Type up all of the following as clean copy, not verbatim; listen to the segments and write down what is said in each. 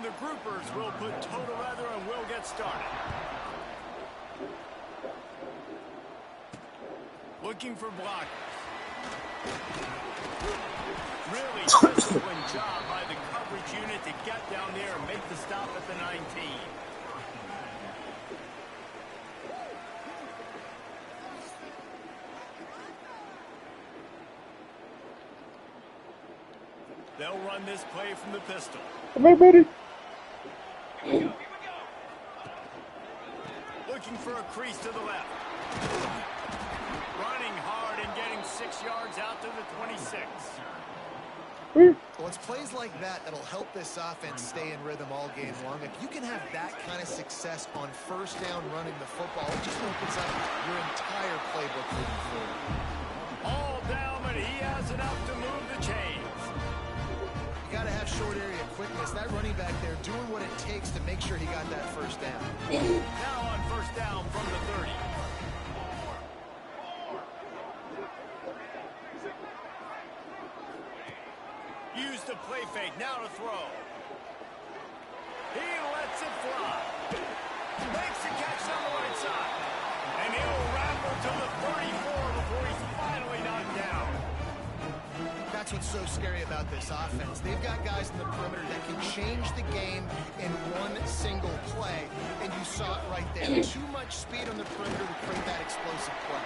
the groupers will put toe together and we'll get started. Looking for blockers. Really disciplined job by the coverage unit to get down there and make the stop at the 19. They'll run this play from the pistol. Come on, buddy. Looking for a crease to the left. Running hard and getting 6 yards out to the 26. Well, it's plays like that that'll help this offense stay in rhythm all game long. If you can have that kind of success on first down running the football, it just opens up your entire playbook moving forward. All down, but he has enough to move the chains. You got to have short area quickness. That running back there doing what it takes to make sure he got that first down. Now on first down from the 30. Use the play fake, now to throw. He lets it fly. Makes the catch on the right side. And he'll rattle to the 34 before he's finally knocked down. That's what's so scary about this offense. They've got guys in the perimeter that can change the game in one single play. And you saw it right there. Too much speed on the perimeter to create that explosive play.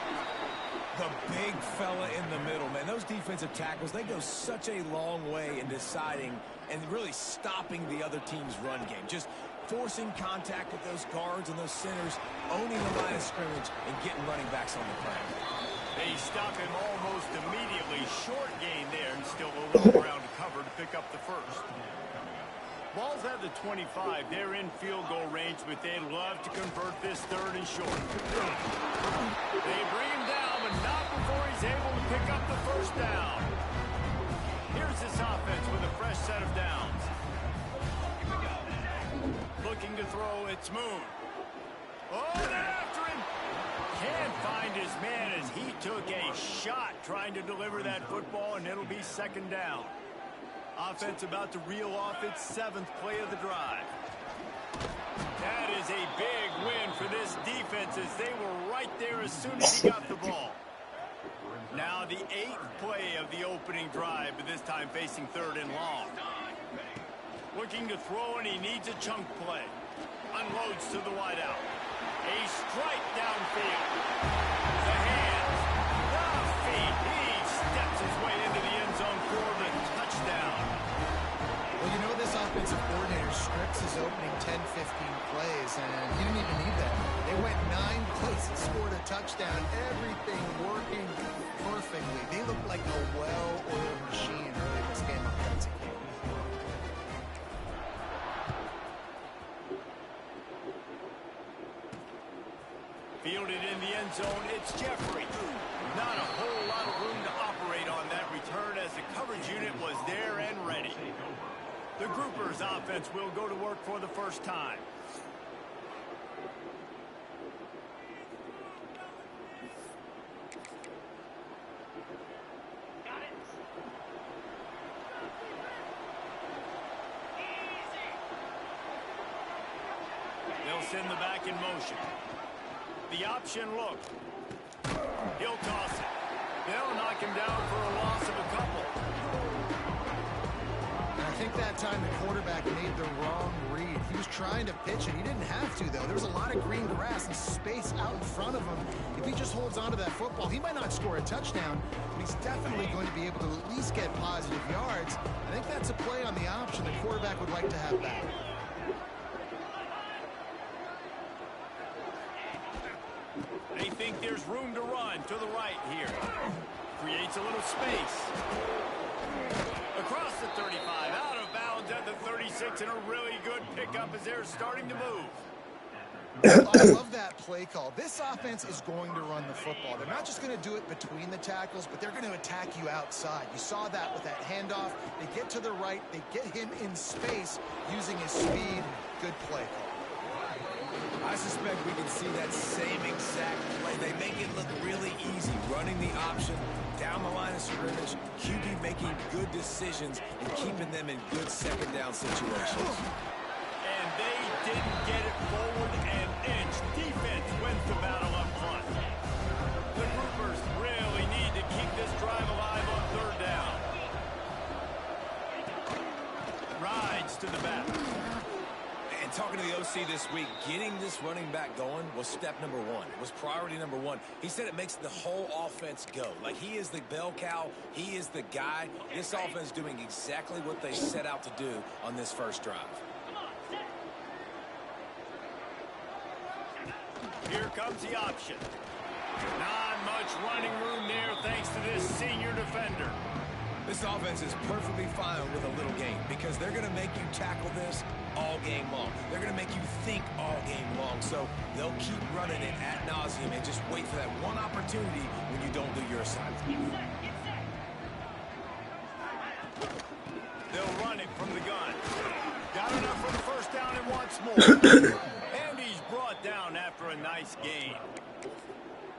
The big fella in the middle, man. Those defensive tackles, they go such a long way in deciding and really stopping the other team's run game. Just forcing contact with those guards and those centers, owning the line of scrimmage, and getting running backs on the ground. They stop him almost immediately. Short gain there and still a little ground to cover to pick up the first. Ball's at the 25. They're in field goal range, but they'd love to convert this third and short. They bring him down, but not before he's able to pick up the first down. Here's this offense with a fresh set of downs. Looking to throw, it's Moon. Oh, they're after him. Can't find his man as he took a shot trying to deliver that football, and it'll be second down. Offense about to reel off its 7th play of the drive. That is a big win for this defense as they were right there as soon as he got the ball. Now the 8th play of the opening drive, but this time facing third and long. Looking to throw, and he needs a chunk play. Unloads to the wideout. A strike downfield. The hands. The feet. He steps his way into the end zone for the touchdown. Well, you know, this offensive coordinator scripts his opening 10, 15 plays, and he didn't even need that. They went 9 plays and scored a touchdown. Everything working perfectly. They look like a well-oiled machine early in this game. Fielded in the end zone, it's Jeffrey. Not a whole lot of room to operate on that return as the coverage unit was there and ready. The groupers offense will go to work for the first time. They'll send the back in motion. The option look. He'll toss it. They'll knock him down for a loss of a couple. And I think that time the quarterback made the wrong read. He was trying to pitch it. He didn't have to, though. There was a lot of green grass and space out in front of him. If he just holds on to that football, he might not score a touchdown, but he's definitely going to be able to at least get positive yards. I think that's a play on the option the quarterback would like to have back. They think there's room to run to the right here. Creates a little space. Across the 35, out of bounds at the 36, and a really good pickup as they're starting to move. I love that play call. This offense is going to run the football. They're not just going to do it between the tackles, but they're going to attack you outside. You saw that with that handoff. They get to the right. They get him in space using his speed. Good play call. I suspect we can see that same exact play. They make it look really easy, running the option down the line of scrimmage, QB making good decisions and keeping them in good second down situations. they didn't get it forward an inch. Defense wins the battle up front. The Groupers really need to keep this drive alive on third down. Rides to the back. And talking to the OC this week, getting this running back going was step number one. It was priority number one. He said it makes the whole offense go. Like, he is the bell cow. He is the guy. This offense doing exactly what they set out to do on this first drive. Here comes the option. Not much running room there thanks to this senior defender. This offense is perfectly fine with a little game because they're going to make you tackle this all game long. They're going to make you think all game long. So they'll keep running it ad nauseum and just wait for that one opportunity when you don't do your assignment. They'll run it from the gun. Got enough for the first down and wants more. And he's brought down after a nice gain.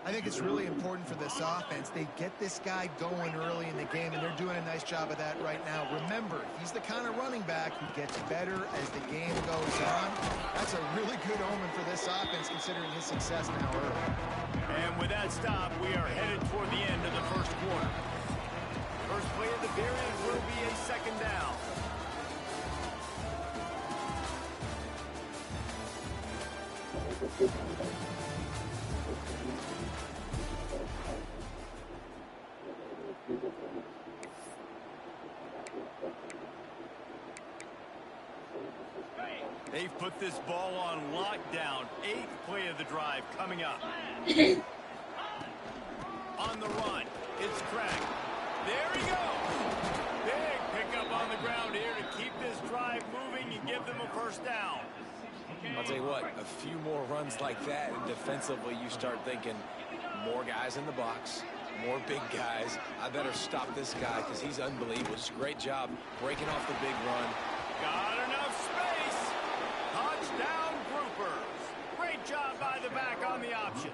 I think it's really important for this offense. They get this guy going early in the game, and they're doing a nice job of that right now. Remember, he's the kind of running back who gets better as the game goes on. That's a really good omen for this offense, considering his success now early. And with that stop, we are headed toward the end of the first quarter. First play of the period will be a second down. They've put this ball on lockdown. 8th play of the drive coming up. On the run, it's Craig. There he goes. Big pickup on the ground here to keep this drive moving and give them a first down. I'll tell you what, a few more runs like that, and defensively you start thinking more guys in the box, more big guys. I better stop this guy because he's unbelievable. Just a great job breaking off the big run. Got enough space. Touchdown, Groupers. Great job by the back on the option.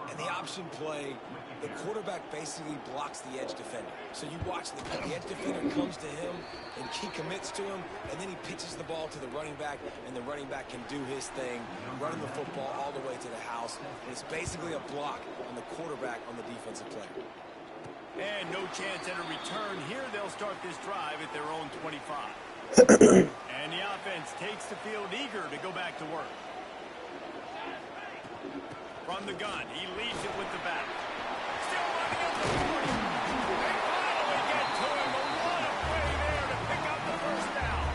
And the option play, the quarterback basically blocks the edge defender. So you watch the edge defender comes to him, and he commits to him, and then he pitches the ball to the running back, and the running back can do his thing, running the football all the way to the house. And it's basically a block on the quarterback on the defensive player. And no chance at a return here. They'll start this drive at their own 25. And the offense takes the field eager to go back to work. From the gun, he leads it with the back. Still running up the 40. They finally get to him. But what a play there to pick up the first down.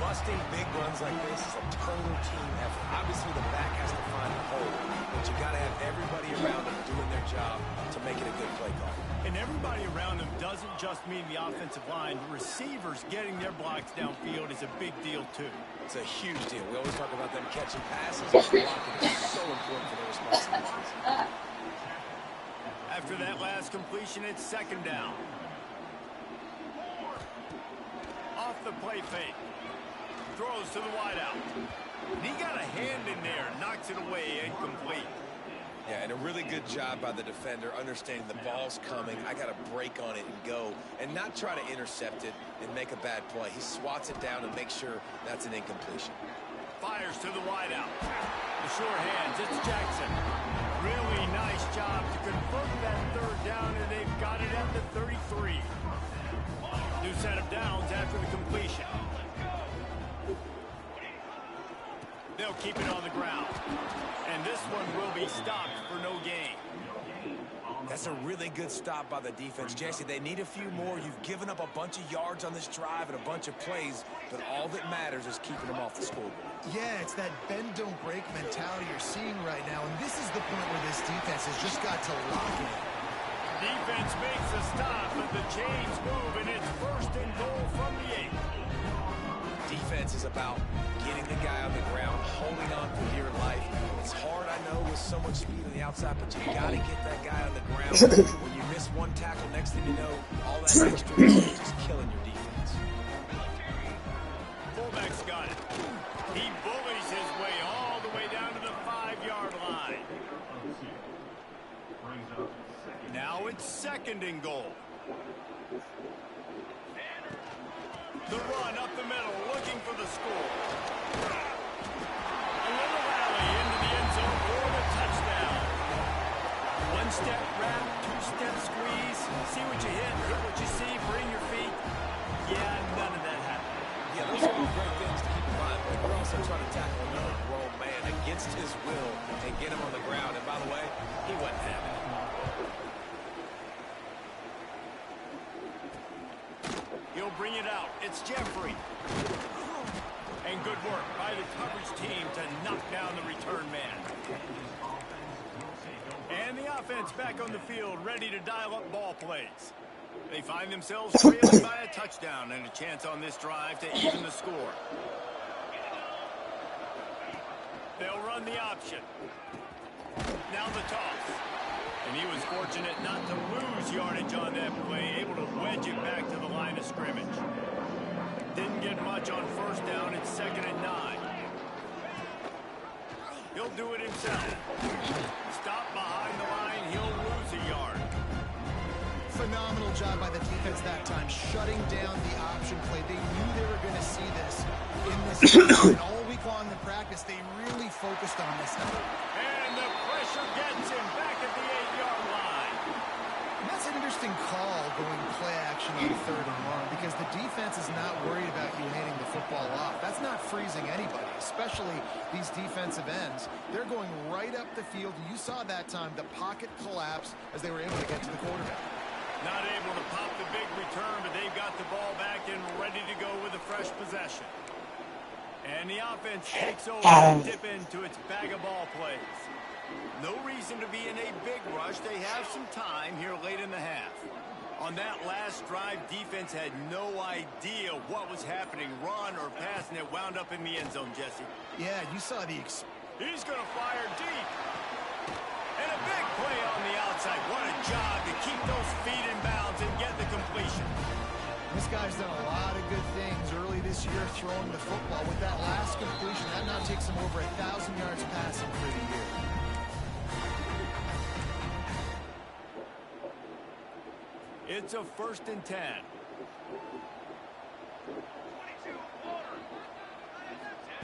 Busting big runs like this is a total team effort. Obviously, the back has to find the hole, but you got to have everybody around them doing their job to make it a good play call. And everybody around them doesn't just mean the offensive line. Receivers getting their blocks downfield is a big deal, too. It's a huge deal. We always talk about them catching passes. Blocking is so important for their responsibilities. After that last completion, it's second down. Off the play fake. Throws to the wideout. He got a hand in there. Knocks it away. Incomplete. Yeah, and a really good job by the defender understanding the ball's coming. I got to break on it and go and not try to intercept it and make a bad play. He swats it down and makes sure that's an incompletion. Fires to the wideout. The sure hands. It's Jackson. Really nice job to convert that third down, and they've got it at the 33. New set of downs after the completion. They'll keep it on the ground. And this one will be stopped for no gain. That's a really good stop by the defense. Jesse, they need a few more. You've given up a bunch of yards on this drive and a bunch of plays, but all that matters is keeping them off the scoreboard. Yeah, it's that bend, don't break mentality you're seeing right now, and this is the point where this defense has just got to lock in. Defense makes a stop, but the chains move, and it's first and goal from the 8. Defense is about getting the guy on the ground, holding on for dear life. It's hard, I know, with so much speed on the outside, but you got to get that guy on the ground. When you miss one tackle, next thing you know, all that extra is just killing your defense. Fullback's got it. He bullies his way all the way down to the 5-yard line. Now it's second and goal. The run up the middle, looking for the score. A little rally into the end zone for the touchdown. One-step wrap, two-step squeeze. See what you hit what you see, bring your feet. Yeah, none of that happened. Yeah, those are all great things to keep in mind, but we're also trying to tackle another grown man against his will and get him on the ground. And by the way, he wasn't having it. He'll bring it out. It's Jeffrey. And good work by the coverage team to knock down the return man. And the offense back on the field, ready to dial up ball plays. They find themselves trailing by a touchdown and a chance on this drive to even the score. They'll run the option. Now the toss. And he was fortunate not to lose yardage on that play, able to wedge it back to the line of scrimmage. Didn't get much on first down. It's 2nd and 9. He'll do it himself. Stop behind the line. He'll lose a yard. Phenomenal job by the defense that time, shutting down the option play. They knew they were going to see this in this game. And all week long in practice, they really focused on this. And the pressure gets him back at the 8-yard line. And that's an interesting call going play action on 3rd and long, because the defense is not worried about you handing the football off. That's not freezing anybody, especially these defensive ends. They're going right up the field. You saw that time the pocket collapse as they were able to get to the quarterback. Not able to pop the big return, but they've got the ball back and ready to go with a fresh possession. And the offense takes over and dip into its bag of ball plays. No reason to be in a big rush. They have some time here late in the half. On that last drive, defense had no idea what was happening, run or pass, and it wound up in the end zone, Jesse. Yeah, you saw the... He's going to fire deep. And a big play on the outside. What a job to keep those feet in bounds and get the completion. This guy's done a lot of good things early this year throwing the football. With that last completion, that now takes him over 1,000 yards passing for the year. It's a 1st and 10.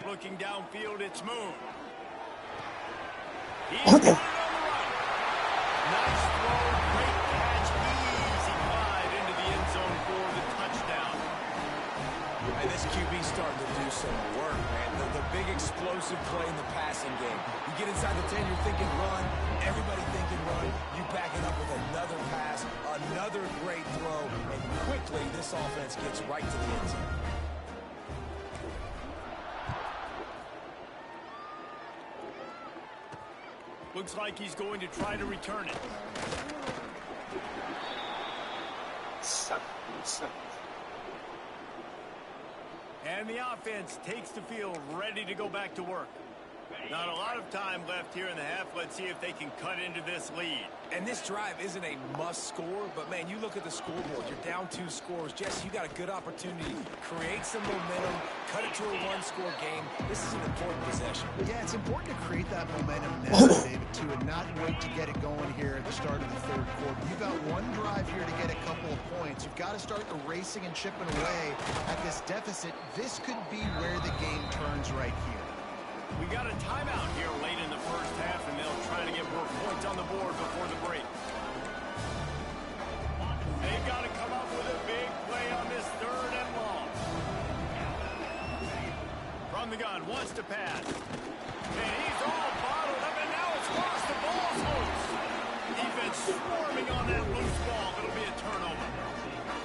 Looking downfield, it's Moon. He's got it on the run. Nice throw, great catch, easy glide into the end zone for the touchdown. And this QB's starting to do some work, man. The big explosive play in the passing game. You get inside the 10, you're thinking run. Everybody thinking run. You back it up with another pass, another great throw, and quickly this offense gets right to the end zone. Looks like he's going to try to return it. And the offense takes the field, ready to go back to work. Not a lot of time left here in the half. Let's see if they can cut into this lead. And this drive isn't a must score, but man, you look at the scoreboard, you're down 2 scores. Jesse, you got a good opportunity. Create some momentum, cut it to a 1-score game. This is an important possession. Yeah, it's important to create that momentum now, David, too, and not wait to get it going here at the start of the 3rd quarter. You've got one drive here to get a couple of points. You've got to start erasing and chipping away at this deficit. This could be where the game turns right here. We got a timeout here late in the 1st half, and they'll try to get more points on the board before the break. They've got to come up with a big play on this 3rd and long. From the gun, wants to pass. And he's all bottled up, and now it's lost. The ball's loose. Defense swarming on that loose ball. It'll be a turnover.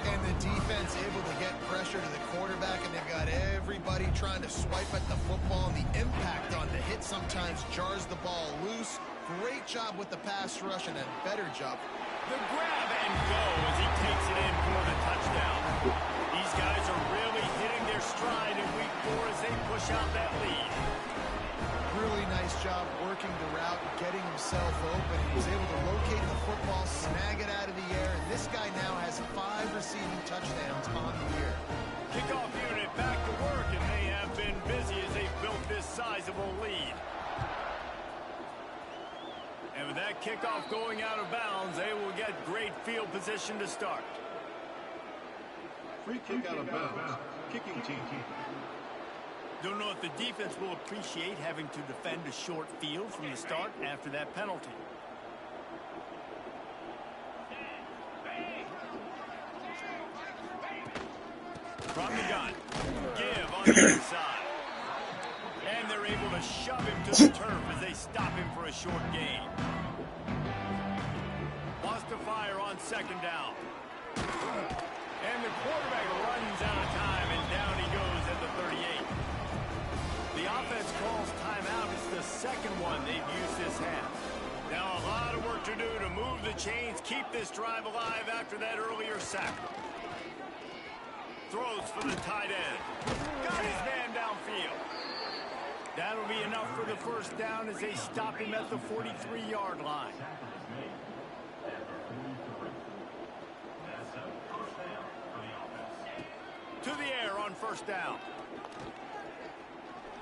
And the defense able to get pressure to the quarterback, and they've got everybody trying to swipe at the football, and the impact on the hit sometimes jars the ball loose. Great job with the pass rush, and a better job. The grab and go as he takes it in for the touchdown. These guys are really hitting their stride in week 4 as they push out that lead. Really nice job working the route, getting himself open. He was able to locate the football, snag it out of the air, and this guy now has 5 receiving touchdowns on the year. Kickoff unit back to work, and they have been busy as they've built this sizable lead. And with that kickoff going out of bounds, they will get great field position to start. Free kick out of bounds. kicking team. Don't know if the defense will appreciate having to defend a short field from the start after that penalty. From the gun, give on the inside. And they're able to shove him to the turf as they stop him for a short gain. Wants to fire on second down. And the quarterback runs out of time, and down he goes at the 38. The offense calls timeout. It's the second one they've used this half. Now a lot of work to do to move the chains, keep this drive alive after that earlier sack. Throws for the tight end. Got his man downfield. That'll be enough for the first down as they stop him at the 43-yard line. To the air on first down.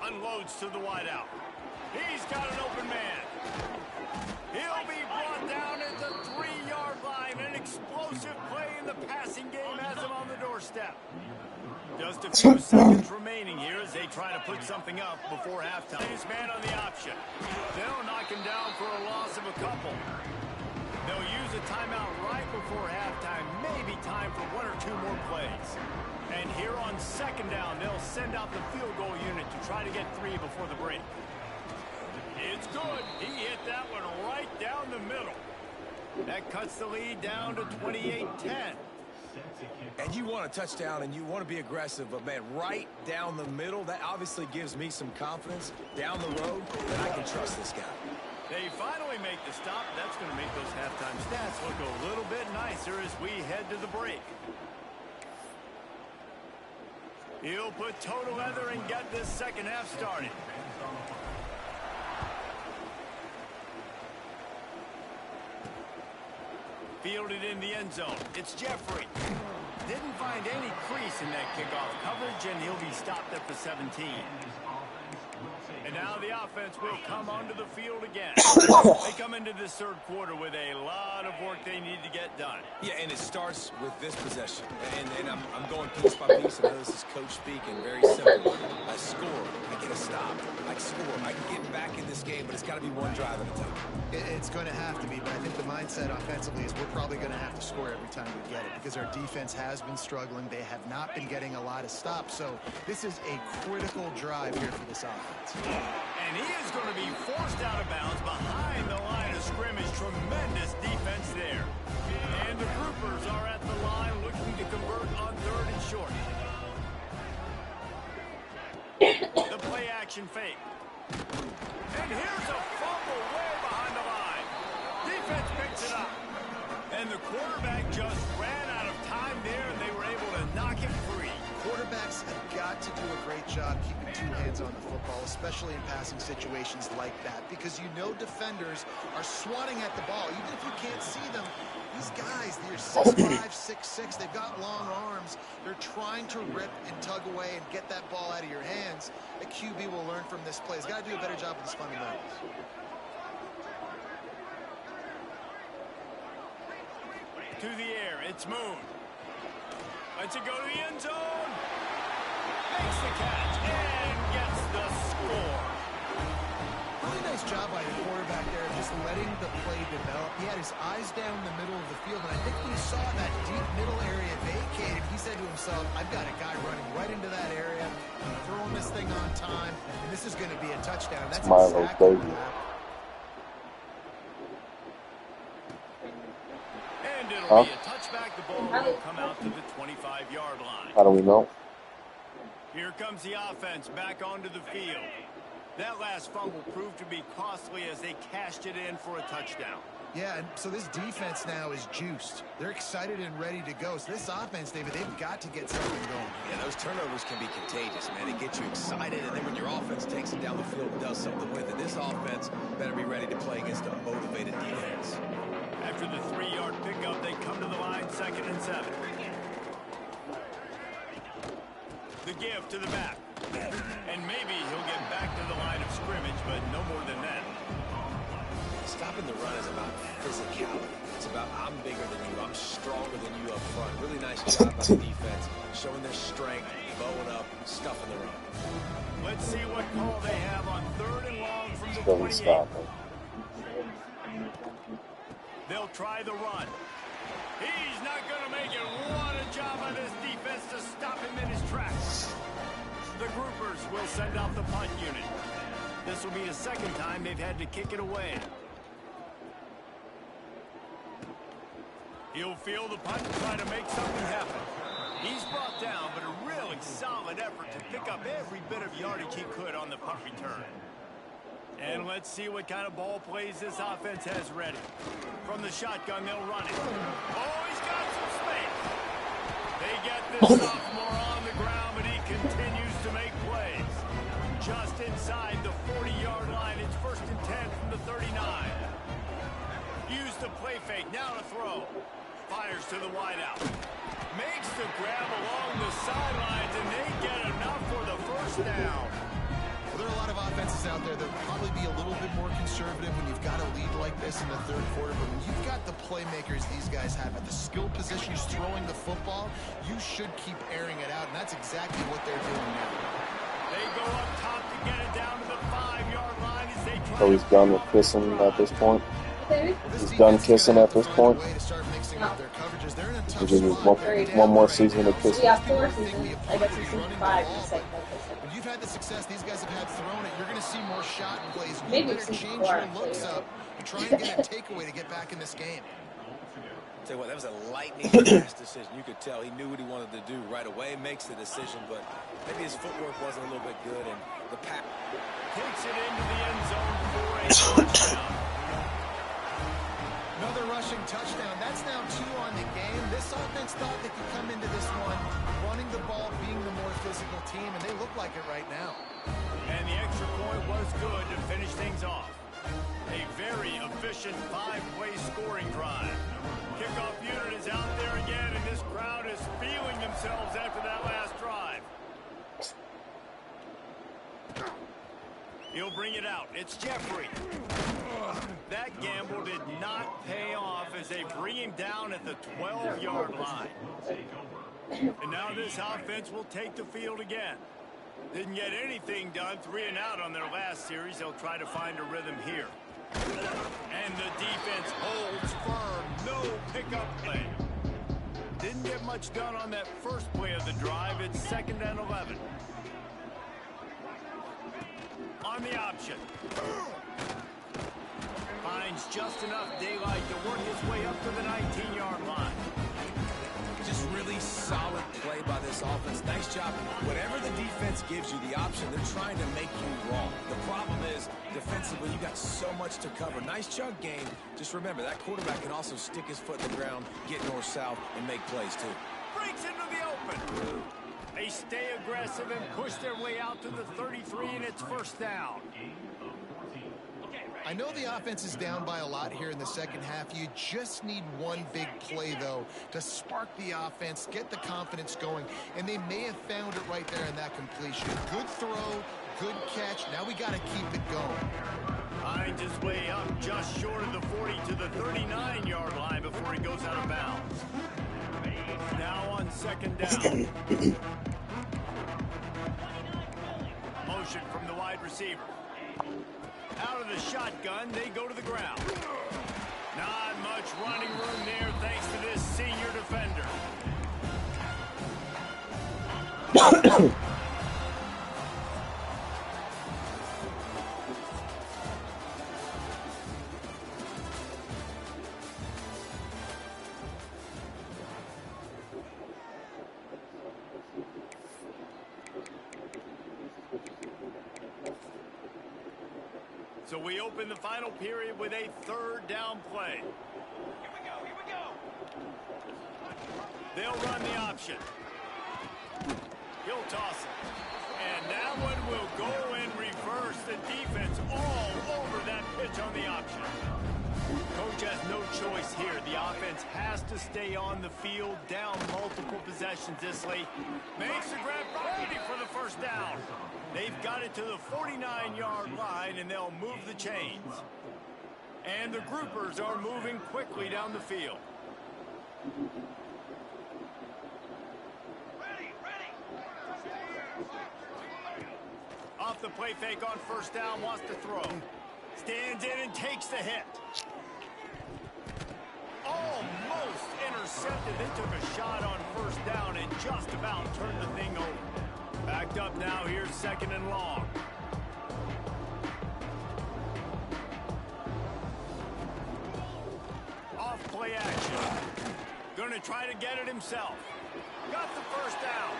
Unloads to the wideout. He's got an open man. He'll be brought down at the 3-yard line. An explosive play in the passing game has him on the doorstep. Just a few seconds remaining here as they try to put something up before halftime. His man on the option. They'll knock him down for a loss of a couple. They'll use a timeout right before halftime. Maybe time for one or two more plays. And here on second down, they'll send out the field goal unit to try to get 3 before the break. It's good. He hit that one right down the middle. That cuts the lead down to 28-10. And you want a touchdown and you want to be aggressive, but man, right down the middle, that obviously gives me some confidence down the road that I can trust this guy. They finally make the stop. That's going to make those halftime stats look a little bit nicer as we head to the break. He'll put toe to leather and get this second half started. Fielded in the end zone. It's Jeffrey. Didn't find any crease in that kickoff coverage, and he'll be stopped at the 17. And now the offense will come onto the field again. They come into this third quarter with a lot of work they need to get done. Yeah, and it starts with this possession. And I'm going piece by piece. I know this is coach speaking. Very simple. I score. I get a stop. I score. I can get back in this game, but it's got to be one drive at a time. It's going to have to be, but I think the mindset offensively is we're probably going to have to score every time we get it because our defense has been struggling. They have not been getting a lot of stops. So this is a critical drive here for this offense. And he is going to be forced out of bounds behind the line of scrimmage. Tremendous defense there. And the Groupers are at the line looking to convert on third and short. The play action fake. And here's a fumble way behind the line. Defense picks it up. And the quarterback just ran out of time there, and they were able to knock him free. Quarterbacks have got to do a great job keeping 2 hands on the football, especially in passing situations like that, because you know defenders are swatting at the ball. Even if you can't see them, these guys, they're 6'5", 6'6", they've got long arms. They're trying to rip and tug away and get that ball out of your hands. A QB will learn from this play. He's got to do a better job with his fundamentals. To the air, it's Moon. Lets it go to the end zone. Makes the catch and gets the score. Really nice job by the quarterback there, just letting the play develop. He had his eyes down the middle of the field, and I think when he saw that deep middle area vacated, he said to himself, I've got a guy running right into that area. I'm throwing this thing on time, and this is going to be a touchdown. That's exactly what happened. And it'll be a touchback. The ball will come out to the 25-yard line. How do we know? Here comes the offense back onto the field. That last fumble proved to be costly as they cashed it in for a touchdown. Yeah, and so this defense now is juiced. They're excited and ready to go. So this offense, David, they've got to get something going. Yeah, those turnovers can be contagious, man. They get you excited, and then when your offense takes it down the field and does something with it, this offense better be ready to play against a motivated defense. After the 3-yard pickup, they come to the line, 2nd and 7. The give to the back. And maybe he'll get back to the line of scrimmage, but no more than that. Stopping the run is about physicality. It's about I'm bigger than you, I'm stronger than you up front. Really nice job by the defense, showing their strength, bowing up, stuffing the run. Let's see what call they have on 3rd and long from the Still 28. stop it. They'll try the run. He's not going to make it. What a job by this defense to stop him in his tracks. The groupers will send out the punt unit. This will be the 2nd time they've had to kick it away. He'll field the punt and try to make something happen. He's brought down, but a really solid effort to pick up every bit of yardage he could on the punt return. And let's see what kind of ball plays this offense has ready. From the shotgun, they'll run it. Oh, he's got some space. They get this sophomore on the ground, but he continues to make plays. Just inside the 40-yard line, it's 1st and 10 from the 39. Use the play fake, now to throw. Fires to the wideout. Makes the grab along the sidelines, and they get enough for the 1st down. Well, there are a lot of offenses out there that will probably be a little bit more conservative when you've got a lead like this in the 3rd quarter. But when you've got the playmakers these guys have at the skill positions throwing the football, you should keep airing it out, and that's exactly what they're doing now. They go up top to get it down to the 5-yard line as they try. So he's done with kissing at this point. He's done kissing at this point. He just one more season of kissing. Yeah, 4 seasons. I guess it's 5. When you've had the success these guys have had throwing it, you're going to see more shot plays. You Maybe better change 4, your looks up and try and get a takeaway to get back in this game. Tell you what, that was a lightning fast decision. You could tell he knew what he wanted to do right away. Makes the decision, but maybe his footwork wasn't a little bit good, and the pass takes it into the end zone for a touchdown. Another rushing touchdown. That's now 2 on the game. This offense thought they could come into this one running the ball, being the more physical team, and they look like it right now. And the extra point was good to finish things off. A very efficient 5-play scoring drive. Kickoff unit is out there again, and this crowd is feeling themselves after that last drive. He'll bring it out. It's Jeffrey. That gamble did not pay off as they bring him down at the 12-yard line. And now this offense will take the field again. Didn't get anything done, 3 and out on their last series. They'll try to find a rhythm here. And the defense holds firm. No pickup play. Didn't get much done on that first play of the drive. It's 2nd and 11. On the option. Finds just enough daylight to work his way up to the 19-yard line. just really solid play by this offense. Nice job. Whatever the defense gives you the option, they're trying to make you wrong. The problem is, defensively, you got so much to cover. Nice chunk game. Just remember, that quarterback can also stick his foot in the ground, get north-south, and make plays, too. Breaks into the open. They stay aggressive and push their way out to the 33, and it's first down. I know the offense is down by a lot here in the second half. You just need one big play, though, to spark the offense, get the confidence going, and they may have found it right there in that completion. Good throw, good catch. Now we got to keep it going. Finds his way up just short of the 40 to the 39-yard line before he goes out of bounds. Now on second down. Motion from the wide receiver. Out of the shotgun, they go to the ground. Not much running room there thanks to this senior defender. So we open the final period with a third down play. Here we go. They'll run the option. He'll toss it. And that one will go in reverse. The defense all over that pitch on the option. Coach has no choice here. The offense has to stay on the field, down multiple possessions this late. Makes the grab ready for the first down. They've got it to the 49-yard line, and they'll move the chains. And the groupers are moving quickly down the field. Off the play fake on first down, wants to throw. Stands in and takes the hit. Almost intercepted. They took a shot on first down and just about turned the thing over. Backed up now, here's 2nd and long. Off play action. Gonna try to get it himself. Got the first down.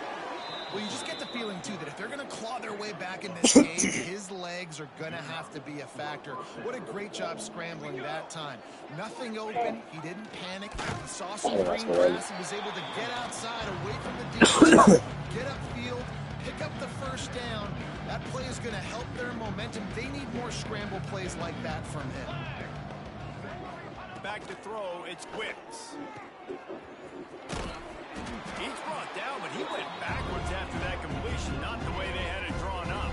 Well, you just get the feeling, too, that if they're going to claw their way back in this game, his legs are going to have to be a factor. What a great job scrambling that time. Nothing open. He didn't panic. He saw some green grass and was able to get outside, away from the defense, get upfield, pick up the first down. That play is going to help their momentum. They need more scramble plays like that from him. Back to throw, it's Wicks. He's brought down, but he went backwards after that completion, not the way they had it drawn up.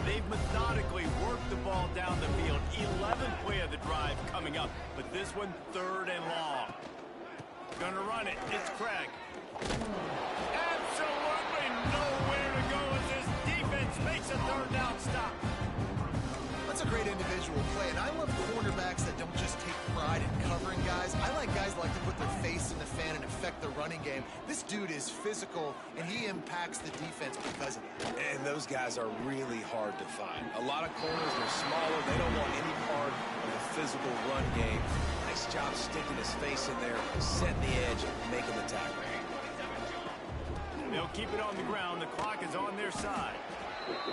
They've methodically worked the ball down the field. 11th play of the drive coming up, but this one 3rd and long. Gonna run it. It's Craig. Absolutely nowhere to go as this defense makes a 3rd down stop. That's a great individual play, and I love cornerbacks that don't just take pride in covering guys. I like guys that like to put their face in the fan and affect the running game. This dude is physical, and he impacts the defense because of it. And those guys are really hard to find. A lot of corners are smaller. They don't want any part of the physical run game. Nice job sticking his face in there, setting the edge, making the tackle. They'll keep it on the ground. The clock is on their side.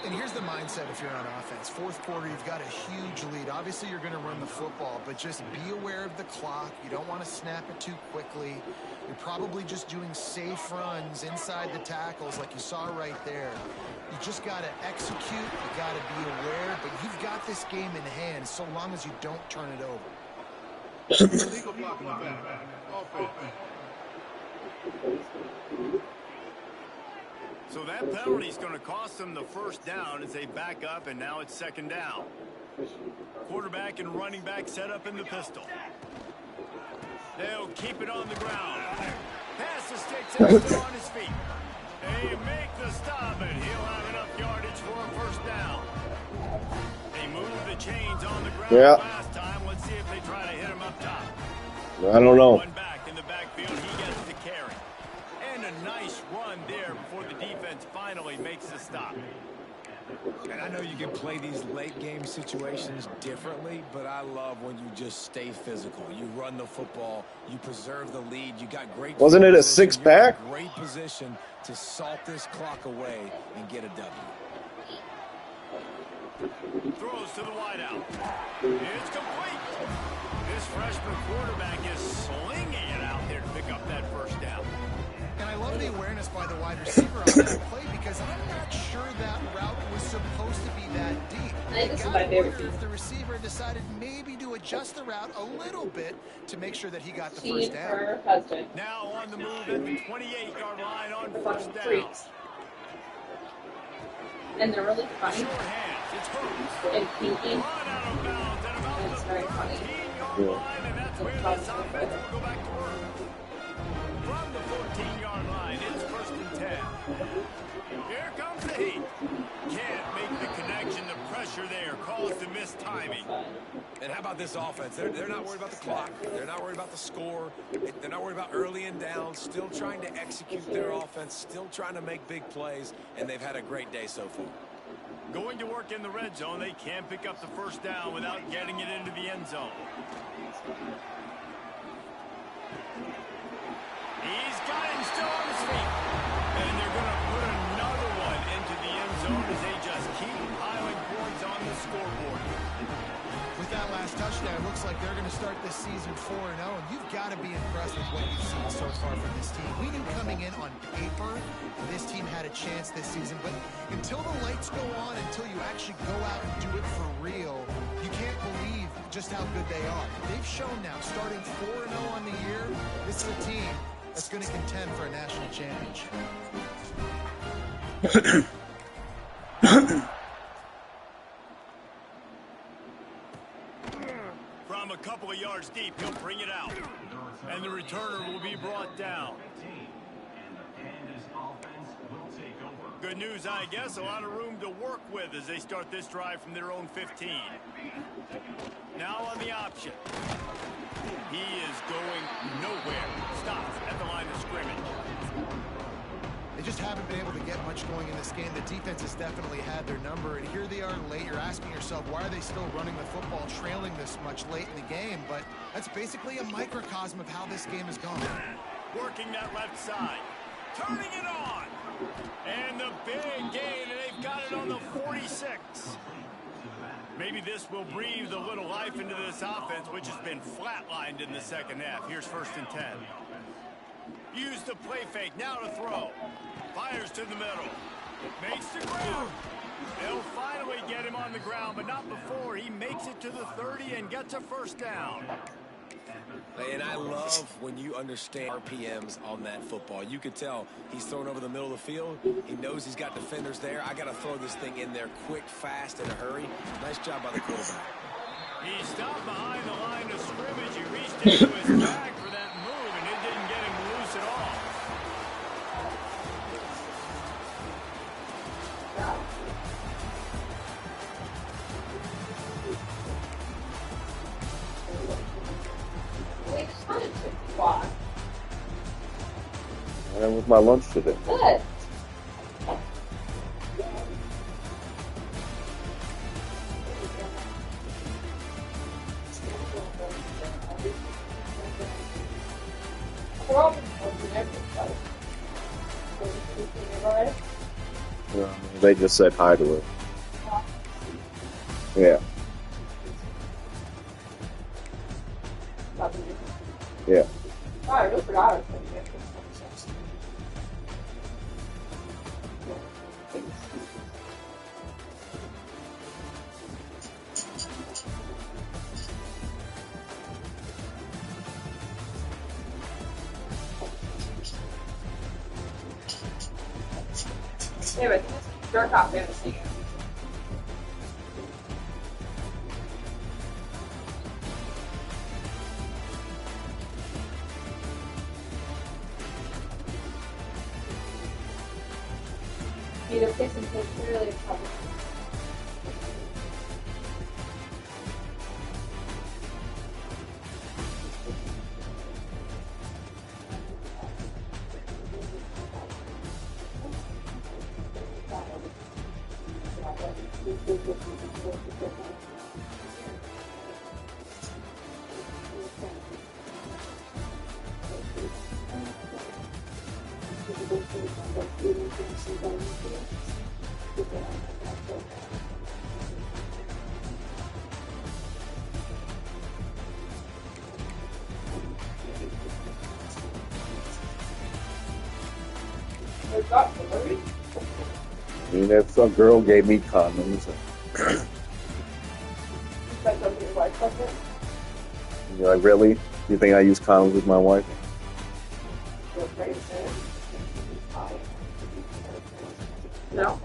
And here's the mindset if you're on offense. 4th quarter, you've got a huge lead. Obviously, you're going to run the football, but just be aware of the clock. You don't want to snap it too quickly. You're probably just doing safe runs inside the tackles like you saw right there. You just got to execute. You got to be aware, but you've got this game in hand so long as you don't turn it over. Illegal block in the back. Offense. So that penalty is going to cost them the first down as they back up, and now it's 2nd down. Quarterback and running back set up in the pistol. They'll keep it on the ground. Pass the sticks and still on his feet. They make the stop, and he'll have enough yardage for a first down. They move the chains on the ground last time. Let's see if they try to hit him up top. I don't know. One back in the backfield. He gets the carry. And a nice run there before the defense finally makes the stop. And I know you can play these late game situations differently, but I love when you just stay physical. You run the football, you preserve the lead, you got great. Wasn't it a 6-pack? Great position to salt this clock away and get a W. Throws to the wideout. It's complete. This freshman quarterback is slinging it out there to pick up that first down. And I love the awareness by the wide receiver on that play because I'm not sure that route was supposed to be that deep. I think this is my I favorite wonder if the receiver decided maybe to adjust the route a little bit to make sure that he got the first down. Her husband. Now on the move at the 28-yard line on They're first fucking down. freaks. And they're really funny. Short hands. It's Hurts. And Pinky. Run out of bounds at about That's the very funny. 13-yard line, and that's where this offense will go back to work. From the 14-yard line, it's 1st and 10. Here comes the heat. Can't make the connection. The pressure there caused the missed timing. And how about this offense? They're not worried about the clock. They're not worried about the score. They're not worried about early and down. Still trying to execute their offense. Still trying to make big plays. And they've had a great day so far. Going to work in the red zone. They can't pick up the first down without getting it into the end zone. He's got him still on his feet. And they're going to put another one into the end zone as they just keep piling points on the scoreboard. With that last touchdown, it looks like they're going to start this season 4-0, and you've got to be impressed with what you've seen so far from this team. We knew coming in on paper this team had a chance this season, but until the lights go on, until you actually go out and do it for real, you can't believe just how good they are. They've shown now, starting 4-0 on the year, this is a team that's going to contend for a national championship. from a couple of yards deep. He'll bring it out. And the returner will be brought down. Good news, I guess. A lot of room to work with as they start this drive from their own 15. Now on the option. He is going nowhere. Stops at the line of scrimmage. They just haven't been able to get much going in this game. The defense has definitely had their number, and here they are late. You're asking yourself, why are they still running the football, trailing this much late in the game? But that's basically a microcosm of how this game has gone. Working that left side. Turning it on. And the big gain, and they've got it on the 46. Maybe this will breathe a little life into this offense, which has been flatlined in the second half. Here's 1st and 10. Use the play fake. Now to throw. Fires to the middle. Makes the ground. They'll finally get him on the ground, but not before he makes it to the 30 and gets a 1st down. And I love when you understand RPMs on that football. You could tell he's thrown over the middle of the field. He knows he's got defenders there. I got to throw this thing in there quick, fast, in a hurry. Nice job by the quarterback. He stopped behind the line of scrimmage. He reached into his bag for that move, and it didn't get him loose at all. That was my lunch today. Good. They just said hi to her. Yeah. Yeah. I really forgot. Yeah, but it's dark off fantasy. You know, Pistons is really trouble. I mean, if some girl gave me condoms, you're like, really? You think I use condoms with my wife? No.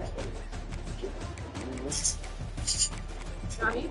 Johnny?